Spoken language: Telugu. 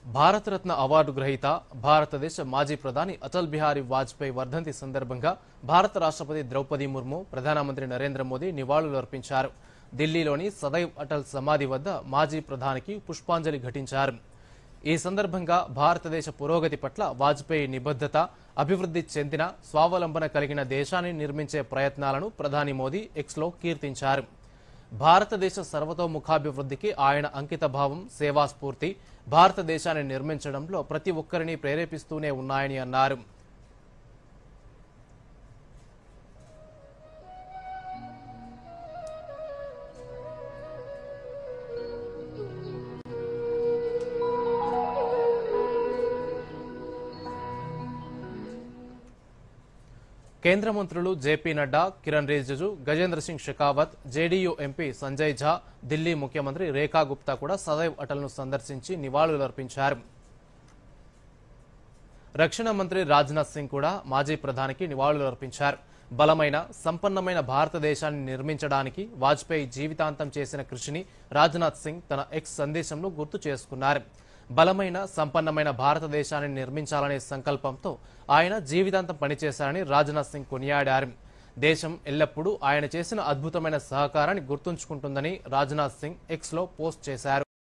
భారతరత్న అవార్డు గ్రహీత భారతదేశ మాజీ ప్రధాని అటల్ బిహారీ వాజ్పేయి వర్ధంతి సందర్భంగా భారత రాష్ట్రపతి ద్రౌపది ముర్ము, ప్రధానమంత్రి నరేంద్ర మోదీ నివాళులర్పించారు. ఢిల్లీలోని సదైవ్ అటల్ సమాధి వద్ద మాజీ ప్రధానికి పుష్పాంజలి ఘటించారు. ఈ సందర్భంగా భారతదేశ పురోగతి పట్ల వాజ్పేయి నిబద్ధత, అభివృద్ధి చెందిన, స్వావలంబన కలిగిన దేశాన్ని నిర్మించే ప్రయత్నాలను ప్రధాని మోదీ ఎక్స్లో కీర్తించారు. భారతదేశ సర్వతోముఖాభివృద్ధికి ఆయన అంకితభావం, సేవాస్ఫూర్తి భారతదేశాన్ని నిర్మించడంలో ప్రతి ఒక్కరిని ప్రేరేపిస్తూనే ఉన్నాయని అన్నారు. కేంద్ర మంత్రులు జేపీ నడ్డా, కిరణ్ రిజిజు, గజేంద్ర సింగ్ షెకావత్, జేడీయూ ఎంపీ సంజయ్ ఝా, ఢిల్లీ ముఖ్యమంత్రి రేఖా గుప్తా కూడా సదైవ్ అటల్ను సందర్శించి నివాళులర్పించారు. రక్షణ మంత్రి రాజ్నాథ్ సింగ్ కూడా మాజీ ప్రధానికి నివాళులర్పించారు. బలమైన, సంపన్నమైన భారతదేశాన్ని నిర్మించడానికి వాజ్పేయి జీవితాంతం చేసిన కృషిని రాజ్నాథ్ సింగ్ తన ఎక్స్ సందేశంలో గుర్తు చేసుకున్నారు. బలమైన, సంపన్నమైన భారతదేశాన్ని నిర్మించాలనే సంకల్పంతో ఆయన జీవితాంతం పనిచేశారని రాజ్నాథ్ సింగ్ కొనియాడారు. దేశం ఎల్లప్పుడూ ఆయన చేసిన అద్భుతమైన సహకారాన్ని గుర్తుంచుకుంటుందని రాజ్నాథ్ సింగ్ ఎక్స్లో పోస్ట్ చేశారు.